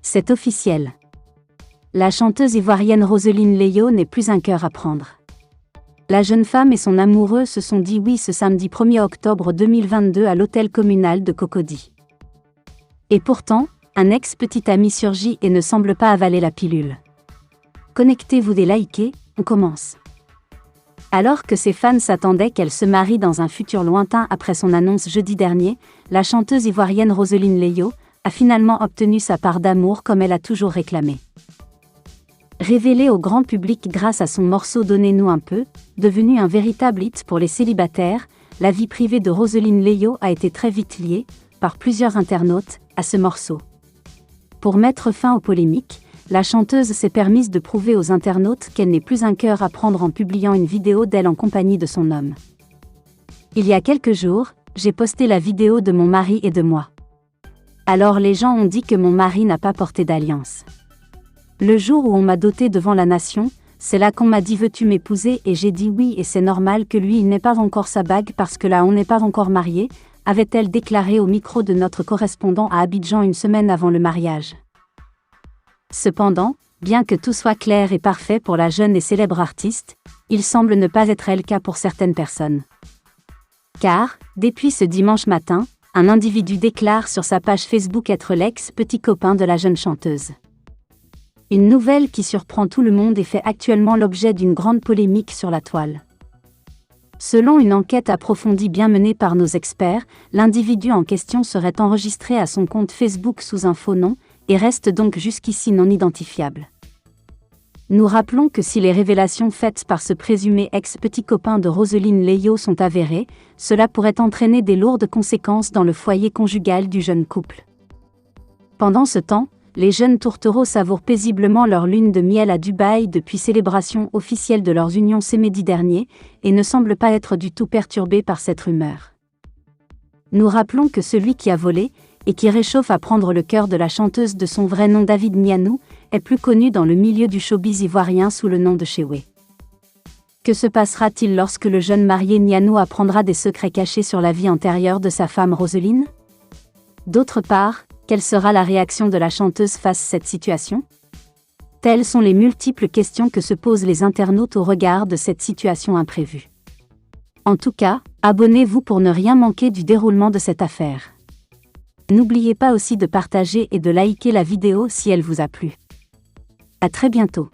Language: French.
C'est officiel. La chanteuse ivoirienne Roseline Leyo n'est plus un cœur à prendre. La jeune femme et son amoureux se sont dit oui ce samedi 1er octobre 2022 à l'hôtel communal de Cocody. Et pourtant, un ex-petit ami surgit et ne semble pas avaler la pilule. Connectez-vous et likez, on commence. Alors que ses fans s'attendaient qu'elle se marie dans un futur lointain après son annonce jeudi dernier, la chanteuse ivoirienne Roseline Leyo a finalement obtenu sa part d'amour comme elle a toujours réclamé. Révélée au grand public grâce à son morceau Donnez-nous un peu, devenu un véritable hit pour les célibataires, la vie privée de Roseline Leyo a été très vite liée, par plusieurs internautes, à ce morceau. Pour mettre fin aux polémiques, la chanteuse s'est permise de prouver aux internautes qu'elle n'est plus un cœur à prendre en publiant une vidéo d'elle en compagnie de son homme. Il y a quelques jours, j'ai posté la vidéo de mon mari et de moi. Alors les gens ont dit que mon mari n'a pas porté d'alliance. Le jour où on m'a dotée devant la nation, c'est là qu'on m'a dit veux-tu m'épouser et j'ai dit oui et c'est normal que lui il n'ait pas encore sa bague parce que là on n'est pas encore mariés, avait-elle déclaré au micro de notre correspondant à Abidjan une semaine avant le mariage. Cependant, bien que tout soit clair et parfait pour la jeune et célèbre artiste, il semble ne pas être le cas pour certaines personnes. Car, depuis ce dimanche matin, un individu déclare sur sa page Facebook être l'ex-petit copain de la jeune chanteuse. Une nouvelle qui surprend tout le monde et fait actuellement l'objet d'une grande polémique sur la toile. Selon une enquête approfondie bien menée par nos experts, l'individu en question serait enregistré à son compte Facebook sous un faux nom, et reste donc jusqu'ici non identifiable. Nous rappelons que si les révélations faites par ce présumé ex-petit copain de Roseline Leyo sont avérées, cela pourrait entraîner des lourdes conséquences dans le foyer conjugal du jeune couple. Pendant ce temps, les jeunes tourtereaux savourent paisiblement leur lune de miel à Dubaï depuis célébration officielle de leur union samedi dernier, et ne semblent pas être du tout perturbés par cette rumeur. Nous rappelons que celui qui a volé, et qui réchauffe à prendre le cœur de la chanteuse de son vrai nom David Nianou, est plus connu dans le milieu du showbiz ivoirien sous le nom de Chewe. Que se passera-t-il lorsque le jeune marié Nianou apprendra des secrets cachés sur la vie antérieure de sa femme Roseline ? D'autre part, quelle sera la réaction de la chanteuse face à cette situation ? Telles sont les multiples questions que se posent les internautes au regard de cette situation imprévue. En tout cas, abonnez-vous pour ne rien manquer du déroulement de cette affaire. N'oubliez pas aussi de partager et de liker la vidéo si elle vous a plu. À très bientôt.